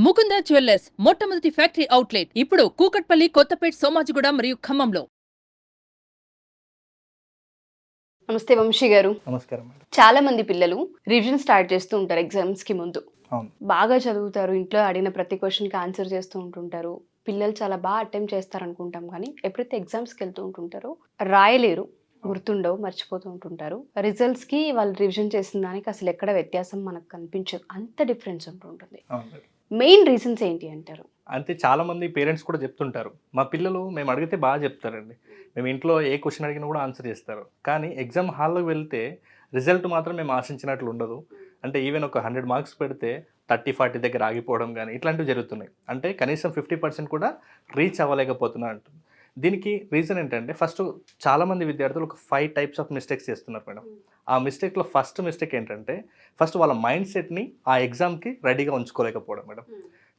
Mukunda jewellers మొట్టమొదటి factory outlet ఇప్పుడు కూకట్పల్లి, కొత్తపేట్, సోమాజిగూడ మరియు ఖమ్మంలో. నమస్తే వంశీ గారు. నమస్కారం మేడం. చాలా మంది పిల్లలు రివిజన్ స్టార్ట్ చేస్తూ ఉంటారు ఎగ్జామ్స్ కి ముందు. అవును. బాగా చదువుతారు, ఇంట్లో అడిగిన ప్రతి క్వశ్చన్ కి ఆన్సర్ చేస్తూ ఉంటుంటారు. పిల్లలు చాలా బాగా అటెంప్ట్ చేస్తారు అనుకుంటాం, కానీ ఎప్పుడైతే ఎగ్జామ్స్కి వెళ్తూ ఉంటుంటారో రాయలేరు, గుర్తుండవు, మర్చిపోతూ ఉంటుంటారు. రిజల్ట్స్ కి వాళ్ళు రివిజన్ చేసిన దానికి అసలు ఎక్కడ వ్యత్యాసం మనకు కనిపించదు, అంత డిఫరెన్స్ ఉంటుంటుంది. అవును మేడం. మెయిన్ రీజన్స్ ఏంటి అంటారు? అంతే, చాలా మంది పేరెంట్స్ కూడా చెప్తుంటారు, మా పిల్లలు మేము అడిగితే బాగా చెప్తారండి, మేము ఇంట్లో ఏ క్వశ్చన్ అడిగినా కూడా ఆన్సర్ చేస్తారు, కానీ ఎగ్జామ్ హాల్లోకి వెళ్తే రిజల్ట్ మాత్రం మేము ఆశించినట్లు ఉండదు. అంటే ఈవెన్ ఒక 100 మార్క్స్ పెడితే 30-40 దగ్గర ఆగిపోవడం కానీ ఇట్లాంటివి జరుగుతున్నాయి. అంటే కనీసం 50% కూడా రీచ్ అవ్వలేకపోతున్నా అంటుంది. దీనికి రీజన్ ఏంటంటే, ఫస్ట్ చాలామంది విద్యార్థులు ఒక 5 టైప్స్ ఆఫ్ మిస్టేక్స్ చేస్తున్నారు మేడం. ఆ మిస్టేక్లో ఫస్ట్ మిస్టేక్ ఏంటంటే, ఫస్ట్ వాళ్ళ మైండ్ సెట్ని ఆ ఎగ్జామ్కి రెడీగా ఉంచుకోలేకపోవడం మేడం.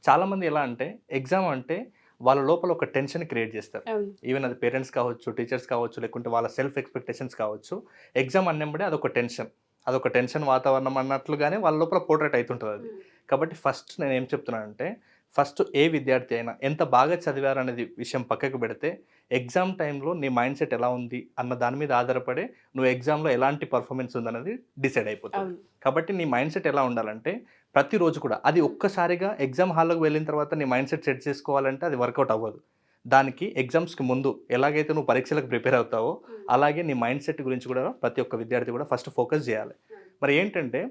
చాలామంది ఎలా అంటే, ఎగ్జామ్ అంటే వాళ్ళ లోపల ఒక టెన్షన్ క్రియేట్ చేస్తారు. ఈవెన్ అది పేరెంట్స్ కావచ్చు, టీచర్స్ కావచ్చు, లేకుంటే వాళ్ళ సెల్ఫ్ ఎక్స్పెక్టేషన్స్ కావచ్చు. ఎగ్జామ్ అన్నప్పుడే అదొక టెన్షన్ వాతావరణం అన్నట్లుగానే వాళ్ళ లోపల పోర్ట్రేట్ అవుతుంటుంది అది. కాబట్టి ఫస్ట్ నేను ఏం చెప్తున్నానంటే, ఫస్ట్ ఏ విద్యార్థి అయినా ఎంత బాగా చదివారనేది విషయం పక్కకు పెడితే, ఎగ్జామ్ టైంలో నీ మైండ్ సెట్ ఎలా ఉంది అన్న దాని మీద ఆధారపడే నువ్వు ఎగ్జామ్లో ఎలాంటి పర్ఫార్మెన్స్ ఉందనేది డిసైడ్ అయిపోతుంది. కాబట్టి నీ మైండ్ సెట్ ఎలా ఉండాలంటే, ప్రతిరోజు కూడా అది ఒక్కసారిగా ఎగ్జామ్ హాల్లోకి వెళ్ళిన తర్వాత నీ మైండ్ సెట్ చేసుకోవాలంటే అది వర్కౌట్ అవ్వదు. దానికి ఎగ్జామ్స్కి ముందు ఎలాగైతే నువ్వు పరీక్షలకు ప్రిపేర్ అవుతావో, అలాగే నీ మైండ్ సెట్ గురించి కూడా ప్రతి ఒక్క విద్యార్థి కూడా ఫస్ట్ ఫోకస్ చేయాలి. మరి ఏంటంటే,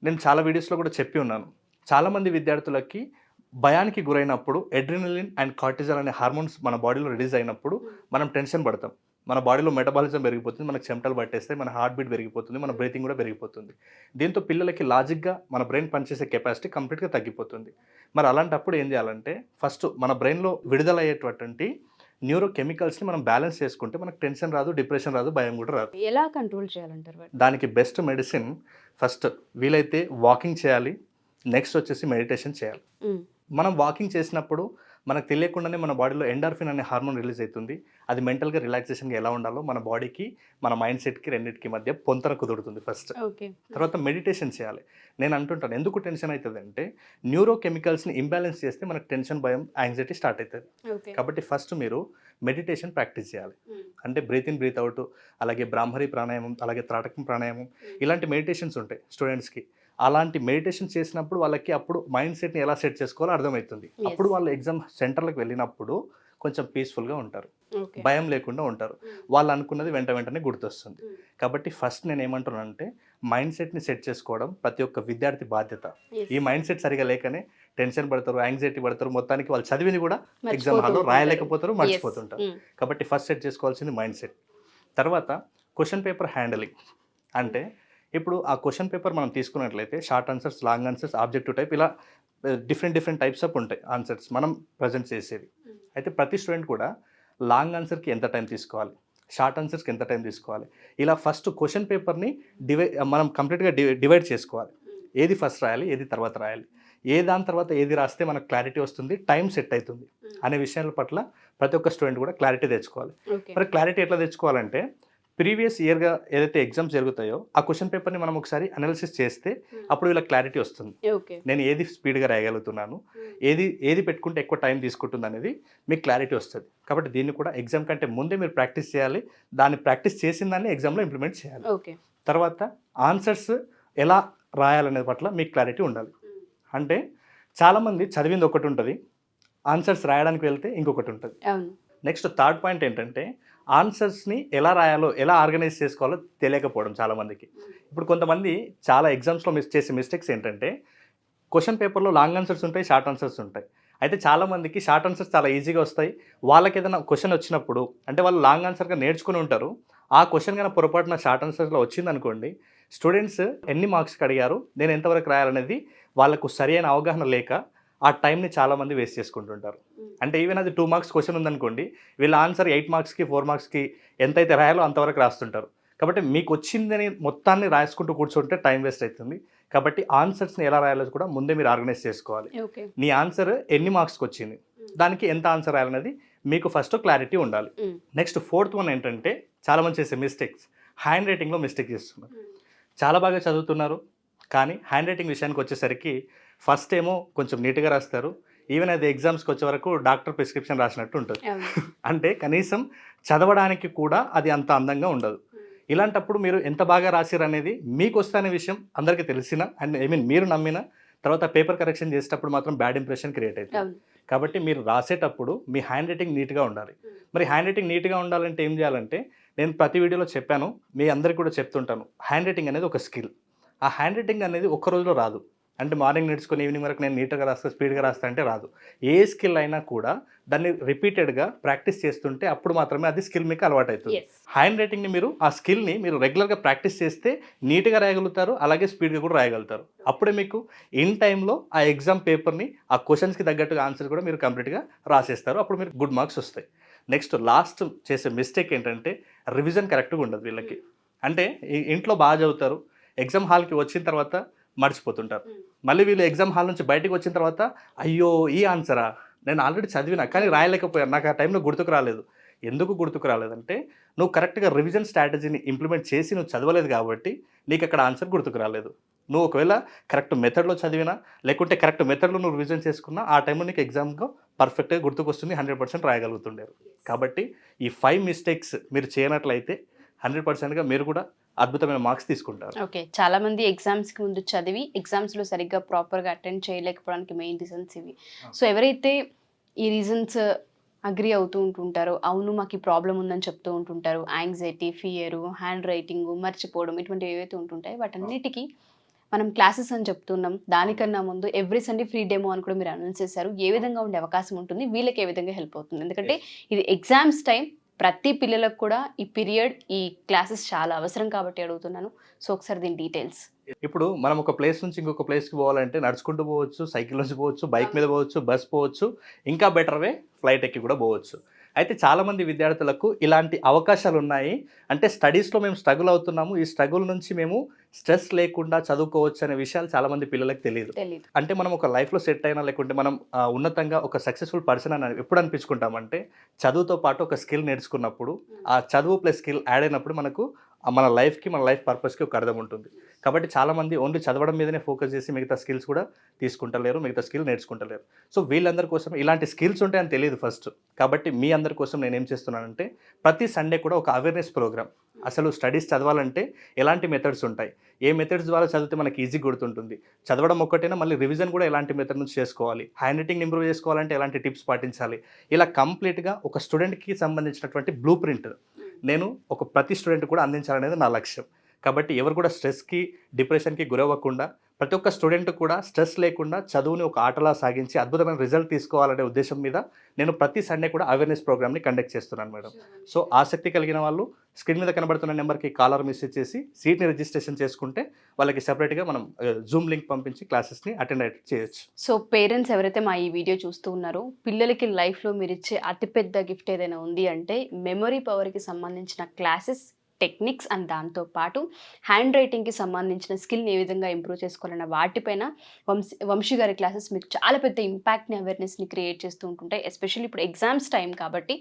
నేను చాలా వీడియోస్లో కూడా చెప్పి ఉన్నాను, చాలామంది విద్యార్థులకి భయానికి గురైనప్పుడు ఎడ్రినలిన్ అండ్ కార్టిజాల్ అనే హార్మోన్స్ మన బాడీలో రిలీజ్ అయినప్పుడు మనం టెన్షన్ పడతాం. మన బాడీలో మెటబాలిజం పెరిగిపోతుంది, మనకు చెమటలు పట్టేస్తాయి, మన హార్ట్ బీట్ పెరిగిపోతుంది, మన బ్రీతింగ్ కూడా పెరిగిపోతుంది. దీంతో పిల్లలకి లాజిక్గా మన బ్రెయిన్ పనిచేసే కెపాసిటీ కంప్లీట్గా తగ్గిపోతుంది. మరి అలాంటప్పుడు ఏం చేయాలంటే, ఫస్ట్ మన బ్రెయిన్లో విడుదలయ్యేటటువంటి న్యూరో కెమికల్స్ని మనం బ్యాలెన్స్ చేసుకుంటే మనకు టెన్షన్ రాదు, డిప్రెషన్ రాదు, భయం కూడా రాదు. ఎలా కంట్రోల్ చేయాలంటారు? దానికి బెస్ట్ మెడిసిన్, ఫస్ట్ వీలైతే వాకింగ్ చేయాలి, నెక్స్ట్ వచ్చేసి మెడిటేషన్ చేయాలి. మనం వాకింగ్ చేసినప్పుడు మనకు తెలియకుండానే మన బాడీలో ఎండార్ఫిన్ అనే హార్మోన్ రిలీజ్ అవుతుంది. అది మెంటల్గా రిలాక్సేషన్గా ఎలా ఉండాలో మన బాడీకి మన మైండ్ సెట్కి రెండింటికి మధ్య పొంతన కుదురుతుంది ఫస్ట్. తర్వాత మెడిటేషన్ చేయాలి. నేను అంటుంటాను, ఎందుకు టెన్షన్ అవుతుంది అంటే, న్యూరో కెమికల్స్ని ఇంబ్యాలెన్స్ చేస్తే మనకు టెన్షన్, భయం, యాంగ్జైటీ స్టార్ట్ అవుతుంది. కాబట్టి ఫస్ట్ మీరు మెడిటేషన్ ప్రాక్టీస్ చేయాలి. అంటే బ్రీత్ ఇన్, బ్రీత్ అవుట్, అలాగే బ్రాహ్మరి ప్రాణాయామం, అలాగే త్రాటకం ప్రాణాయామం, ఇలాంటి మెడిటేషన్స్ ఉంటాయి స్టూడెంట్స్కి. అలాంటి మెడిటేషన్ చేసినప్పుడు వాళ్ళకి అప్పుడు మైండ్ సెట్ని ఎలా సెట్ చేసుకోవాలో అర్థమవుతుంది. అప్పుడు వాళ్ళు ఎగ్జామ్ సెంటర్లకు వెళ్ళినప్పుడు కొంచెం పీస్ఫుల్గా ఉంటారు, భయం లేకుండా ఉంటారు, వాళ్ళు అనుకున్నది వెంటనే గుర్తొస్తుంది. కాబట్టి ఫస్ట్ నేను ఏమంటున్నానంటే, మైండ్ సెట్ని సెట్ చేసుకోవడం ప్రతి ఒక్క విద్యార్థి బాధ్యత. ఈ మైండ్ సెట్ సరిగా లేకనే టెన్షన్ పడతారు, యాంగ్జైటీ పడతారు, మొత్తానికి వాళ్ళు చదివింది కూడా ఎగ్జామ్ హాల్లో రాయలేకపోతారు, మర్చిపోతుంటారు. కాబట్టి ఫస్ట్ సెట్ చేసుకోవాల్సింది మైండ్ సెట్. తర్వాత క్వశ్చన్ పేపర్ హ్యాండిలింగ్. అంటే ఇప్పుడు ఆ క్వశ్చన్ పేపర్ మనం తీసుకున్నట్లయితే short answers, long answers, objective type, ఇలా డిఫరెంట్ టైప్స్ ఆఫ్ ఉంటాయి ఆన్సర్స్ మనం ప్రజెంట్ చేసేది. అయితే ప్రతి స్టూడెంట్ కూడా లాంగ్ ఆన్సర్కి ఎంత టైం తీసుకోవాలి, షార్ట్ ఆన్సర్స్కి ఎంత టైం తీసుకోవాలి, ఇలా ఫస్ట్ క్వశ్చన్ పేపర్ని మనం కంప్లీట్గా డివైడ్ చేసుకోవాలి. ఏది ఫస్ట్ రాయాలి, ఏది తర్వాత రాయాలి, ఏ దాని తర్వాత ఏది రాస్తే మనకు క్లారిటీ వస్తుంది, టైం సెట్ అవుతుంది అనే విషయాల పట్ల ప్రతి ఒక్క స్టూడెంట్ కూడా క్లారిటీ తెచ్చుకోవాలి. మరి క్లారిటీ ఎట్లా తెచ్చుకోవాలంటే, ప్రీవియస్ ఇయర్గా ఏదైతే ఎగ్జామ్స్ జరుగుతాయో ఆ క్వశ్చన్ పేపర్ని మనం ఒకసారి అనాలిసిస్ చేస్తే అప్పుడు ఇలా క్లారిటీ వస్తుంది. నేను ఏది స్పీడ్గా రాయగలుగుతున్నాను, ఏది పెట్టుకుంటే ఎక్కువ టైం తీసుకుంటుంది అనేది మీకు క్లారిటీ వస్తుంది. కాబట్టి దీన్ని కూడా ఎగ్జామ్ కంటే ముందే మీరు ప్రాక్టీస్ చేయాలి. దాన్ని ప్రాక్టీస్ చేసిన దాన్ని ఎగ్జామ్లో ఇంప్లిమెంట్ చేయాలి. తర్వాత ఆన్సర్స్ ఎలా రాయాలనే పట్ల మీకు క్లారిటీ ఉండాలి. అంటే చాలామంది చదివింది ఒకటి ఉంటుంది, ఆన్సర్స్ రాయడానికి వెళ్తే ఇంకొకటి ఉంటుంది. నెక్స్ట్ థర్డ్ పాయింట్ ఏంటంటే, ఆన్సర్స్ని ఎలా రాయాలో, ఎలా ఆర్గనైజ్ చేసుకోవాలో తెలియకపోవడం చాలామందికి. ఇప్పుడు కొంతమంది చాలా ఎగ్జామ్స్లో చేసే మిస్టేక్స్ ఏంటంటే, క్వశ్చన్ పేపర్లో లాంగ్ ఆన్సర్స్ ఉంటాయి, షార్ట్ ఆన్సర్స్ ఉంటాయి. అయితే చాలామందికి షార్ట్ ఆన్సర్స్ చాలా ఈజీగా వస్తాయి. వాళ్ళకి ఏదైనా క్వశ్చన్ వచ్చినప్పుడు, అంటే వాళ్ళు లాంగ్ ఆన్సర్గా నేర్చుకుని ఉంటారు, ఆ క్వశ్చన్ కన్నా పొరపాటున షార్ట్ ఆన్సర్స్లో వచ్చిందనుకోండి, స్టూడెంట్స్ ఎన్ని మార్క్స్కి అడిగారు, నేను ఎంతవరకు రాయాలనేది వాళ్ళకు సరైన అవగాహన లేక ఆ టైంని చాలామంది వేస్ట్ చేసుకుంటుంటారు. అంటే ఈవెన్ అది 2 మార్క్స్ క్వశ్చన్ ఉందనుకోండి, వీళ్ళ ఆన్సర్ 8 మార్క్స్కి 4 మార్క్స్కి ఎంతైతే రాయాలో అంతవరకు రాస్తుంటారు. కాబట్టి మీకు వచ్చిందని మొత్తాన్ని రాసుకుంటూ కూర్చుంటే టైం వేస్ట్ అవుతుంది. కాబట్టి ఆన్సర్స్ని ఎలా రాయాలో కూడా ముందే మీరు ఆర్గనైజ్ చేసుకోవాలి. నీ ఆన్సర్ ఎన్ని మార్క్స్కి వచ్చింది, దానికి ఎంత ఆన్సర్ రాయాలనేది మీకు ఫస్ట్ క్లారిటీ ఉండాలి. నెక్స్ట్ ఫోర్త్ వన్ ఏంటంటే, చాలామంది చేసే మిస్టేక్స్, హ్యాండ్ రైటింగ్లో మిస్టేక్ చేస్తున్నారు. చాలా బాగా చదువుతున్నారు, కానీ హ్యాండ్ రైటింగ్ విషయానికి వచ్చేసరికి ఫస్ట్ ఏమో కొంచెం నీట్గా రాస్తారు, ఈవెన్ అది ఎగ్జామ్స్కి వచ్చే వరకు డాక్టర్ ప్రిస్క్రిప్షన్ రాసినట్టు ఉంటుంది. అంటే కనీసం చదవడానికి కూడా అది అంత అందంగా ఉండదు. ఇలాంటప్పుడు మీరు ఎంత బాగా రాసిరు అనేది మీకు వస్తున్న విషయం అందరికీ తెలిసిన అండ్ మీరు నమ్మిన తర్వాత పేపర్ కరెక్షన్ చేసేటప్పుడు మాత్రం బ్యాడ్ ఇంప్రెషన్ క్రియేట్ అవుతుంది. కాబట్టి మీరు రాసేటప్పుడు మీ హ్యాండ్ రైటింగ్ నీట్గా ఉండాలి. మరి హ్యాండ్ రైటింగ్ నీట్గా ఉండాలంటే ఏం చేయాలంటే, నేను ప్రతి వీడియోలో చెప్పాను, మీ అందరికీ కూడా చెప్తుంటాను, హ్యాండ్ రైటింగ్ అనేది ఒక స్కిల్. ఆ హ్యాండ్ రైటింగ్ అనేది ఒక్క రోజులో రాదు. అంటే మార్నింగ్ నేర్చుకుని ఈవినింగ్ వరకు నేను నీట్గా రాస్తా, స్పీడ్గా రాస్తా అంటే రాదు. ఏ స్కిల్ అయినా కూడా దాన్ని రిపీటెడ్గా ప్రాక్టీస్ చేస్తుంటే అప్పుడు మాత్రమే అది స్కిల్ మీకు అలవాటు అవుతుంది. హ్యాండ్ రైటింగ్ని మీరు ఆ స్కిల్ని మీరు రెగ్యులర్గా ప్రాక్టీస్ చేస్తే నీట్గా రాయగలుగుతారు, అలాగే స్పీడ్గా కూడా రాయగలుగుతారు. అప్పుడే మీకు ఇన్ టైంలో ఆ ఎగ్జామ్ పేపర్ని ఆ క్వశ్చన్స్కి తగ్గట్టుగా ఆన్సర్ కూడా మీరు కంప్లీట్గా రాసేస్తారు. అప్పుడు మీరు గుడ్ మార్క్స్ వస్తాయి. నెక్స్ట్ లాస్ట్ చేసే మిస్టేక్ ఏంటంటే రివిజన్ కరెక్ట్గా ఉండదు వీళ్ళకి. అంటే ఇంట్లో బాగా చదువుతారు, ఎగ్జామ్ హాల్కి వచ్చిన తర్వాత మర్చిపోతుంటారు. మళ్ళీ వీళ్ళు ఎగ్జామ్ హాల్ నుంచి బయటకు వచ్చిన తర్వాత అయ్యో ఈ ఆన్సరా, నేను ఆల్రెడీ చదివినా కానీ రాయలేకపోయాను, నాకు ఆ టైంలో గుర్తుకు రాలేదు. ఎందుకు గుర్తుకు రాలేదంటే నువ్వు కరెక్ట్గా రివిజన్ స్ట్రాటజీని ఇంప్లిమెంట్ చేసి నువ్వు చదవలేదు కాబట్టి నీకు అక్కడ ఆన్సర్ గుర్తుకు రాలేదు. నువ్వు ఒకవేళ కరెక్ట్ మెథడ్లో చదివినా లేకుంటే కరెక్ట్ మెథడ్లో నువ్వు రివిజన్ చేసుకున్నా ఆ టైంలో నీకు ఎగ్జామ్గా పర్ఫెక్ట్గా గుర్తుకు వస్తుంది, 100% రాయగలుగుతుండారు. కాబట్టి ఈ 5 మిస్టేక్స్ మీరు చేయనట్లయితే 100%గా మీరు కూడా అద్భుతమైన మార్క్స్ తీసుకుంటారు. ఓకే, చాలా మంది ఎగ్జామ్స్కి ముందు చదివి ఎగ్జామ్స్లో సరిగ్గా ప్రాపర్గా అటెండ్ చేయలేకపోవడానికి మెయిన్ రీజన్స్ ఇవి. సో ఎవరైతే ఈ రీజన్స్ అగ్రి అవుతూ ఉంటుంటారో, అవును మాకు ఈ ప్రాబ్లం ఉందని చెప్తూ ఉంటుంటారు, యాంగ్జైటీ, ఫియరు, హ్యాండ్ రైటింగ్, మర్చిపోవడం, ఇటువంటివి ఏవైతే ఉంటుంటాయో వాటన్నిటికీ మనం క్లాసెస్ అని చెప్తున్నాం. దానికన్నా ముందు ఎవ్రీ సండే ఫ్రీ డెమో అని కూడా మీరు అనౌన్స్ చేశారు. ఏ విధంగా ఉండే అవకాశం ఉంటుంది, వీళ్ళకి ఏ విధంగా హెల్ప్ అవుతుంది? ఎందుకంటే ఇది ఎగ్జామ్స్ టైం, ప్రతి పిల్లలకు కూడా ఈ పీరియడ్, ఈ క్లాసెస్ చాలా అవసరం కాబట్టి అడుగుతున్నాను. సో ఒకసారి దీని డీటెయిల్స్. ఇప్పుడు మనం ఒక ప్లేస్ నుంచి ఇంకొక ప్లేస్కి పోవాలంటే నడుచుకుంటూ పోవచ్చు, సైకిల్ నుంచి పోవచ్చు, బైక్ మీద పోవచ్చు, బస్ పోవచ్చు, ఇంకా బెటర్ వే ఫ్లైట్ ఎక్కి కూడా పోవచ్చు. అయితే చాలామంది విద్యార్థులకు ఇలాంటి అవకాశాలు ఉన్నాయి. అంటే స్టడీస్లో మేము స్ట్రగుల్ అవుతున్నాము, ఈ స్ట్రగుల్ నుంచి మేము స్ట్రెస్ లేకుండా చదువుకోవచ్చు అనే విషయాలు చాలామంది పిల్లలకు తెలియదు. అంటే మనం ఒక లైఫ్లో సెట్ అయినా లేకుంటే మనం ఉన్నతంగా ఒక సక్సెస్ఫుల్ పర్సన్ అని ఎప్పుడు అనిపించుకుంటామంటే చదువుతో పాటు ఒక స్కిల్ నేర్చుకున్నప్పుడు, ఆ చదువు ప్లస్ స్కిల్ యాడ్ అయినప్పుడు మనకు మన లైఫ్కి, మన లైఫ్ పర్పస్కి ఒక అర్థం ఉంటుంది. కాబట్టి చాలామంది ఓన్లీ చదవడం మీదనే ఫోకస్ చేసి మిగతా స్కిల్స్ కూడా తీసుకుంటలేరు, మిగతా స్కిల్ నేర్చుకుంటలేరు. సో వీళ్ళందరి కోసం ఇలాంటి స్కిల్స్ ఉంటాయని తెలియదు ఫస్ట్. కాబట్టి మీ అందరి కోసం నేను ఏం చేస్తున్నానంటే ప్రతి సండే కూడా ఒక అవేర్నెస్ ప్రోగ్రామ్. అసలు స్టడీస్ చదవాలంటే ఎలాంటి మెథడ్స్ ఉంటాయి, ఏ మెథడ్స్ ద్వారా చదివితే మనకి ఈజీ గుర్తుంటుంది, చదవడం ఒక్కటైనా మళ్ళీ రివిజన్ కూడా ఎలాంటి మెథడ్ నుంచి చేసుకోవాలి, హ్యాండ్ రైటింగ్ ఇంప్రూవ్ చేసుకోవాలంటే ఎలాంటి టిప్స్ పాటించాలి, ఇలా కంప్లీట్గా ఒక స్టూడెంట్కి సంబంధించినటువంటి బ్లూ ప్రింట్ నేను ప్రతి స్టూడెంట్ కూడా అందించాలనేది నా లక్ష్యం. కాబట్టి ఎవరు కూడా స్ట్రెస్కి, డిప్రెషన్కి గురవ్వకుండా, ప్రతి ఒక్క స్టూడెంట్ కూడా స్ట్రెస్ లేకుండా చదువుని ఒక ఆటలా సాగించి అద్భుతమైన రిజల్ట్ తీసుకోవాలనే ఉద్దేశం మీద నేను ప్రతి సండే కూడా అవేర్నెస్ ప్రోగ్రామ్ని కండక్ట్ చేస్తున్నాను మేడం. సో ఆసక్తి కలిగిన వాళ్ళు స్క్రీన్ మీద కనబడుతున్న నెంబర్కి కాలర్ మెసేజ్ చేసి సీట్ని రిజిస్ట్రేషన్ చేసుకుంటే వాళ్ళకి సెపరేట్గా మనం జూమ్ లింక్ పంపించి క్లాసెస్ని అటెండ్ చేయొచ్చు. సో పేరెంట్స్ ఎవరైతే మా ఈ వీడియో చూస్తూ ఉన్నారో, పిల్లలకి లైఫ్లో మీరు ఇచ్చే అతిపెద్ద గిఫ్ట్ ఏదైనా ఉంది అంటే మెమరీ పవర్కి సంబంధించిన క్లాసెస్, టెక్నిక్స్ అండ్ దాంతోపాటు హ్యాండ్ రైటింగ్కి సంబంధించిన స్కిల్ని ఏ విధంగా ఇంప్రూవ్ చేసుకోవాలన్న వాటిపైన వంశీ గారి క్లాసెస్ మీకు చాలా పెద్ద ఇంపాక్ట్ని, అవేర్నెస్ని క్రియేట్ చేస్తూ ఉంటుంటాయి. ఎస్పెషల్లీ ఇప్పుడు ఎగ్జామ్స్ టైం కాబట్టి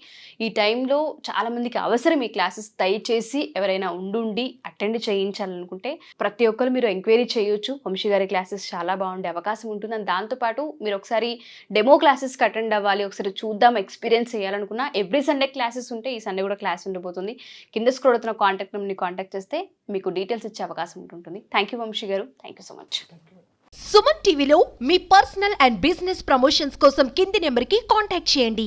ఈ టైంలో చాలామందికి అవసరం ఈ క్లాసెస్. దయచేసి ఎవరైనా ఉండి అటెండ్ చేయించాలనుకుంటే ప్రతి ఒక్కరు మీరు ఎంక్వైరీ చేయొచ్చు. వంశీ గారి క్లాసెస్ చాలా బాగుండే అవకాశం ఉంటుంది. అండ్ దాంతోపాటు మీరు ఒకసారి డెమో క్లాసెస్కి అటెండ్ అవ్వాలి, ఒకసారి చూద్దాం, ఎక్స్పీరియన్స్ చేయాలనుకున్నా ఎవ్రీ సండే క్లాసెస్ ఉంటే ఈ సండే కూడా క్లాస్ ఉండబోతుంది. కింద స్క్రోల్ అవుతున్న కాంటాక్ట్ నెంబర్ని కాంటాక్ట్ చేస్తే మీకు డీటెయిల్స్ ఇచ్చే అవకాశం ఉంటుంది. థ్యాంక్ యూ వంశీ గారు, thank you so much. Suman టీవీలో మీ పర్సనల్ అండ్ బిజినెస్ ప్రమోషన్స్ కోసం కింది నెంబర్కి కాంటాక్ట్ చేయండి.